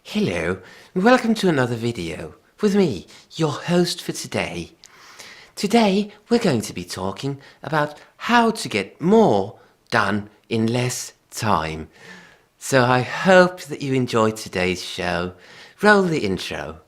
Hello, and welcome to another video with me, your host for today. Today we're going to be talking about how to get more done in less time. So I hope that you enjoyed today's show. Roll the intro.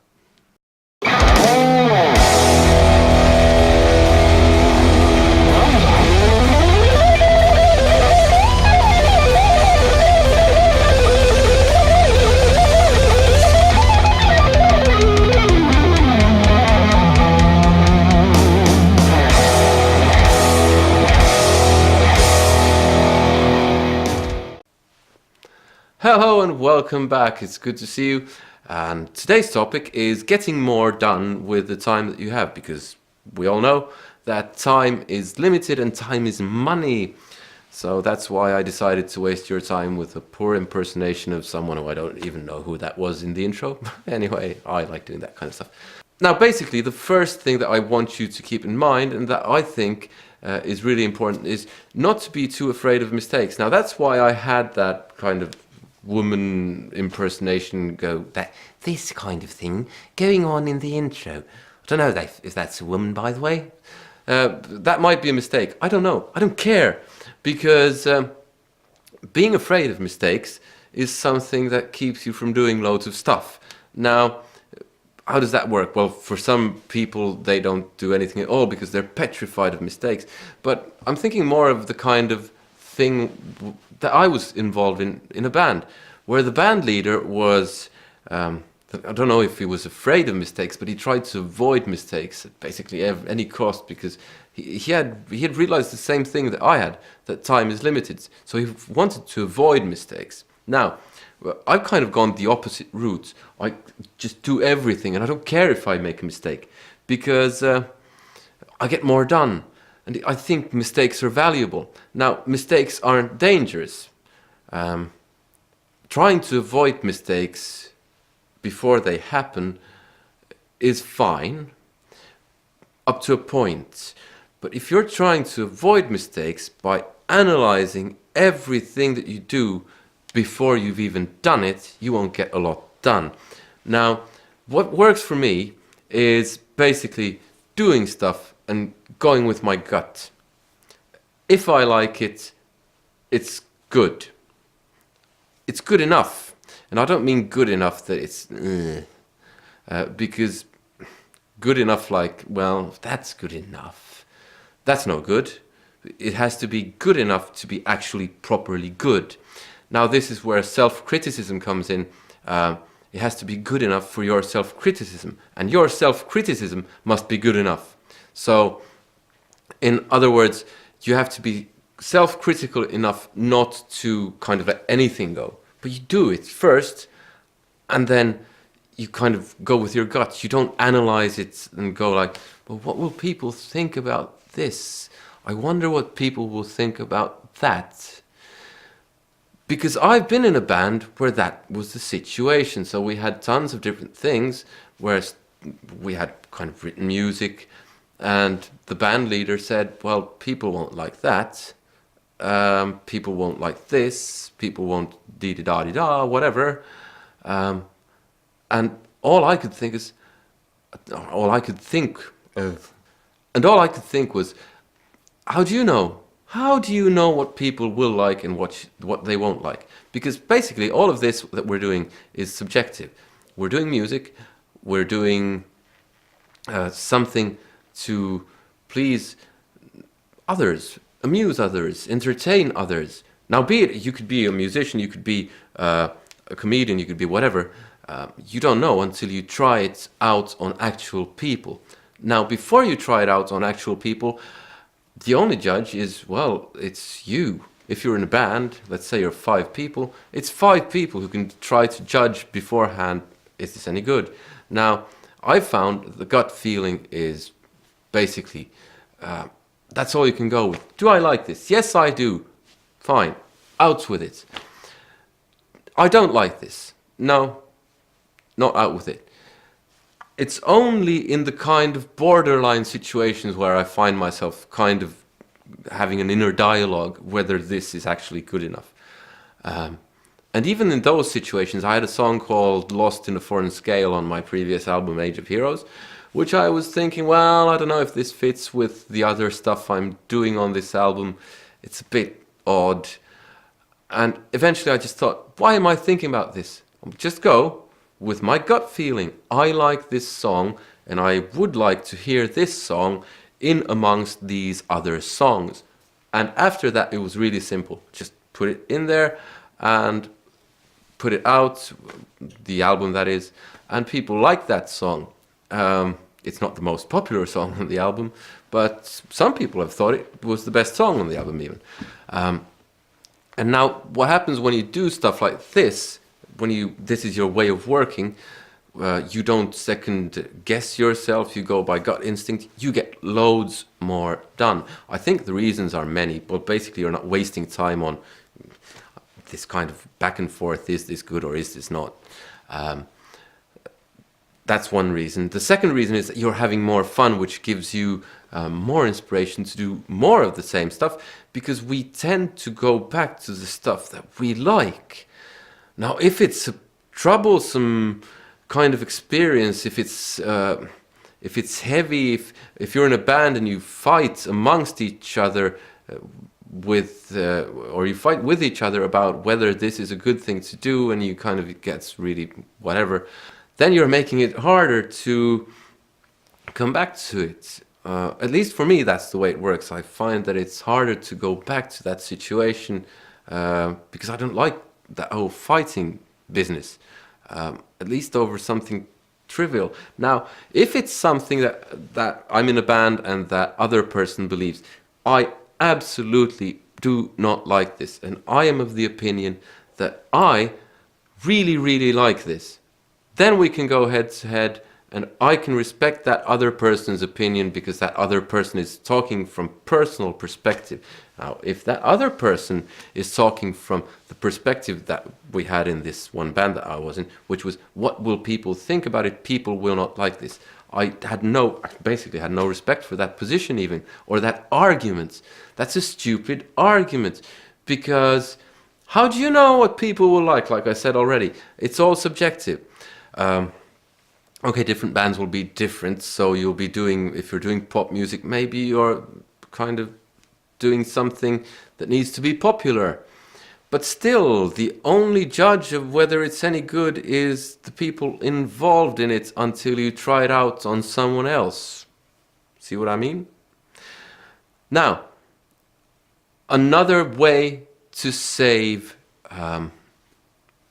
Hello and welcome back. It's good to see you. And today's topic is getting more done with the time that you have, because we all know that time is limited and time is money. So that's why I decided to waste your time with a poor impersonation of someone who I don't even know who that was in the intro. Anyway, I like doing that kind of stuff. Now, basically, the first thing that I want you to keep in mind, and that I think is really important, is not to be too afraid of mistakes. Now, that's why I had that kind of woman impersonation this kind of thing going on in the intro. I don't know if that's a woman, by the way. That might be a mistake. I don't know. I don't care, because being afraid of mistakes is something that keeps you from doing loads of stuff. Now, how does that work? Well, for some people, they don't do anything at all because they're petrified of mistakes. But I'm thinking more of the kind of thing that I was involved in a band, where the band leader was, I don't know if he was afraid of mistakes, but he tried to avoid mistakes at basically any cost, because he had realized the same thing that I had, that time is limited. So he wanted to avoid mistakes. Now, I've kind of gone the opposite route. I just do everything, and I don't care if I make a mistake, because I get more done. And I think mistakes are valuable. Now, mistakes aren't dangerous. Trying to avoid mistakes before they happen is fine, up to a point. But if you're trying to avoid mistakes by analyzing everything that you do before you've even done it, you won't get a lot done. Now, what works for me is basically doing stuff and going with my gut. If I like it, it's good. It's good enough. And I don't mean good enough that it's because good enough like, well, that's good enough. That's no good. It has to be good enough to be actually properly good. Now, this is where self-criticism comes in. It has to be good enough for your self-criticism, and your self-criticism must be good enough. So, in other words, you have to be self-critical enough not to kind of let anything go. But you do it first, and then you kind of go with your gut. You don't analyze it and go like, well, what will people think about this? I wonder what people will think about that. Because I've been in a band where that was the situation. So we had tons of different things, whereas we had kind of written music, and the band leader said, well, people won't like that. People won't like this. People won't dee-da-da-dee-da, whatever. And all I could think is, all I could think of, and all I could think was, how do you know? How do you know what people will like and what they won't like? Because basically all of this that we're doing is subjective. We're doing music, we're doing something to please others, amuse others, entertain others. Now, be it, you could be a musician, you could be a comedian, you could be whatever. You don't know until you try it out on actual people. Now, before you try it out on actual people, the only judge is, well, it's you. If you're in a band, let's say you're 5 people, it's 5 people who can try to judge beforehand, is this any good? Now, I found the gut feeling is basically, that's all you can go with. Do I like this? Yes, I do. Fine. Out with it. I don't like this. No, not out with it. It's only in the kind of borderline situations where I find myself kind of having an inner dialogue whether this is actually good enough. And even in those situations, I had a song called Lost in a Foreign Scale on my previous album, Age of Heroes, which I was thinking, well, I don't know if this fits with the other stuff I'm doing on this album. It's a bit odd. And eventually I just thought, why am I thinking about this? I'll just go with my gut feeling. I like this song, and I would like to hear this song in amongst these other songs. And after that, it was really simple. Just put it in there and put it out, the album that is, and people like that song. It's not the most popular song on the album, but some people have thought it was the best song on the album even. And now what happens when you do stuff like this, this is your way of working, you don't second guess yourself, you go by gut instinct, you get loads more done. I think the reasons are many, but basically you're not wasting time on this kind of back and forth, is this good or is this not? That's one reason. The second reason is that you're having more fun, which gives you more inspiration to do more of the same stuff, because we tend to go back to the stuff that we like. Now, if it's a troublesome kind of experience, if it's heavy, if you're in a band and you fight amongst each other or you fight with each other about whether this is a good thing to do, and you kind of, it gets really whatever, then you're making it harder to come back to it. At least for me, that's the way it works. I find that it's harder to go back to that situation because I don't like that whole fighting business, at least over something trivial. Now, if it's something that I'm in a band and that other person believes, I absolutely do not like this. And I am of the opinion that I really, really like this. Then we can go head to head, and I can respect that other person's opinion because that other person is talking from personal perspective. Now, if that other person is talking from the perspective that we had in this one band that I was in, which was, what will people think about it? People will not like this. I basically had no respect for that position even, or that argument. That's a stupid argument, because how do you know what people will like? Like I said already, it's all subjective. Okay, different bands will be different, so you'll be doing, if you're doing pop music, maybe you're kind of doing something that needs to be popular. But still, the only judge of whether it's any good is the people involved in it until you try it out on someone else. See what I mean? Now, another way to save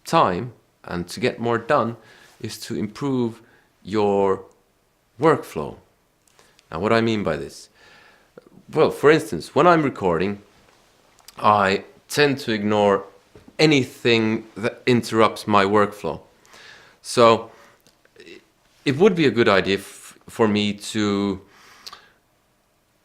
time and to get more done is to improve your workflow. Now, what do I mean by this? Well, for instance, when I'm recording, I tend to ignore anything that interrupts my workflow. So it would be a good idea for me to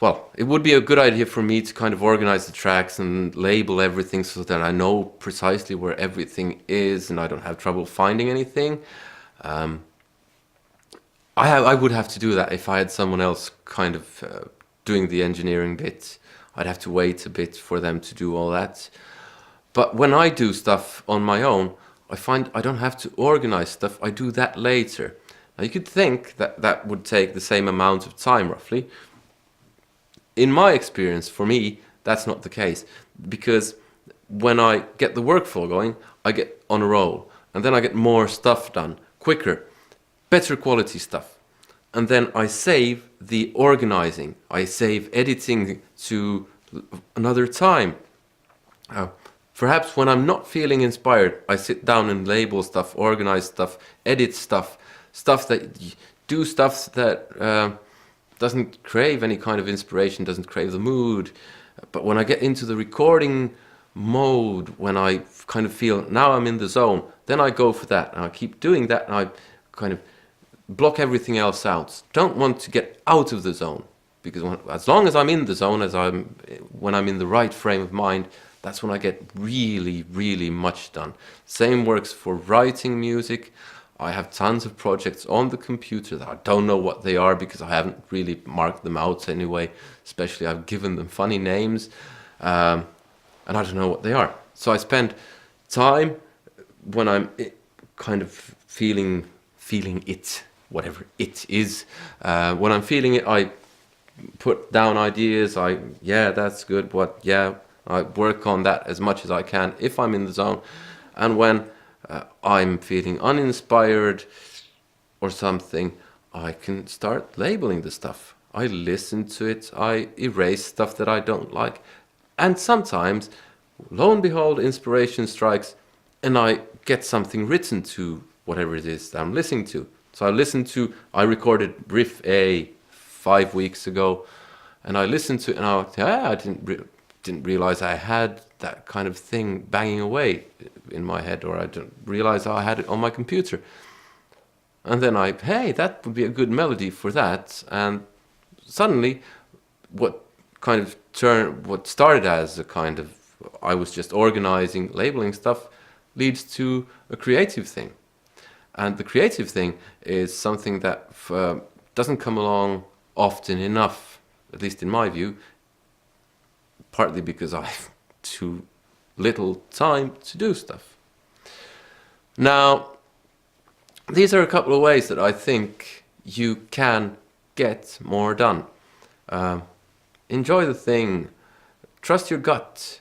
kind of organize the tracks and label everything so that I know precisely where everything is and I don't have trouble finding anything. I would have to do that if I had someone else kind of doing the engineering bit. I'd have to wait a bit for them to do all that. But when I do stuff on my own, I find I don't have to organize stuff. I do that later. Now, you could think that that would take the same amount of time, roughly. In my experience, for me, that's not the case. Because when I get the workflow going, I get on a roll. And then I get more stuff done, quicker, better quality stuff. And then I save the organizing. I save editing to another time. Perhaps when I'm not feeling inspired, I sit down and label stuff, organize stuff, edit stuff that doesn't crave any kind of inspiration, doesn't crave the mood. But when I get into the recording mode, when I kind of feel now I'm in the zone, then I go for that. And I keep doing that, and I kind of block everything else out. Don't want to get out of the zone, because as long as I'm in the zone, when I'm in the right frame of mind, that's when I get really, really much done. Same works for writing music. I have tons of projects on the computer that I don't know what they are because I haven't really marked them out anyway. Especially I've given them funny names, and I don't know what they are. So I spend time when I'm kind of feeling it, whatever it is, when I'm feeling it, I put down ideas. Yeah, that's good. I work on that as much as I can if I'm in the zone. And when I'm feeling uninspired or something, I can start labeling the stuff. I listen to it. I erase stuff that I don't like. And sometimes, lo and behold, inspiration strikes and I get something written to whatever it is that I'm listening to. So I recorded Riff A 5 weeks ago, and I listened to it and I didn't realize I had that kind of thing banging away in my head, or I didn't realize I had it on my computer. And then hey, that would be a good melody for that. And suddenly, what started as a kind of, I was just organizing, labeling stuff, leads to a creative thing. And the creative thing is something that doesn't come along often enough, at least in my view, partly because I have too little time to do stuff. Now, these are a couple of ways that I think you can get more done. Enjoy the thing, trust your gut,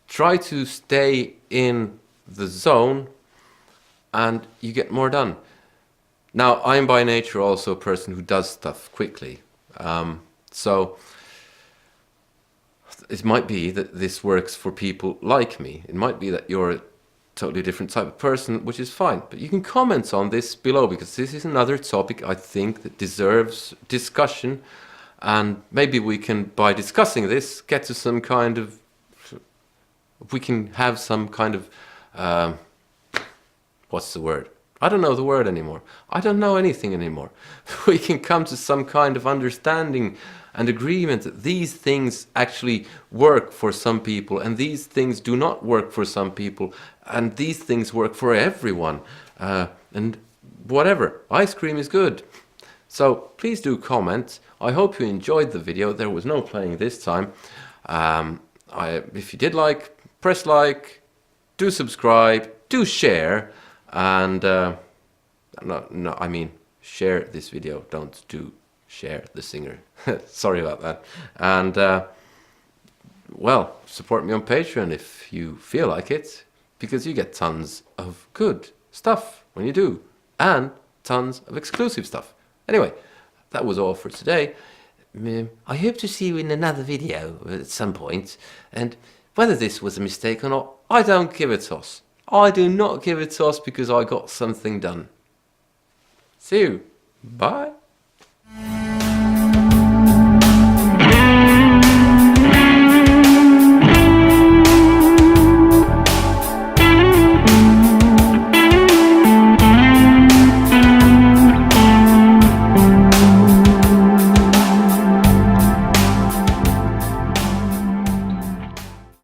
try to stay in the zone, and you get more done. Now, I'm by nature also a person who does stuff quickly. So it might be that this works for people like me. It might be that you're a totally different type of person, which is fine. But you can comment on this below, because this is another topic I think that deserves discussion. And maybe we can, by discussing this, get to some kind of, we can have some kind of, what's the word? I don't know the word anymore. I don't know anything anymore. We can come to some kind of understanding and agreement that these things actually work for some people and these things do not work for some people, and these things work for everyone. And whatever, ice cream is good. So please do comment. I hope you enjoyed the video. There was no playing this time. If you did like, press like, do subscribe, do share, and I mean share this video. Don't do share the singer. Sorry about that. And well, support me on Patreon if you feel like it, because you get tons of good stuff when you do, and tons of exclusive stuff. Anyway, that was all for today. I hope to see you in another video at some point, and whether this was a mistake or not, I don't give a toss. I do not give a toss, because I got something done. See you. Bye.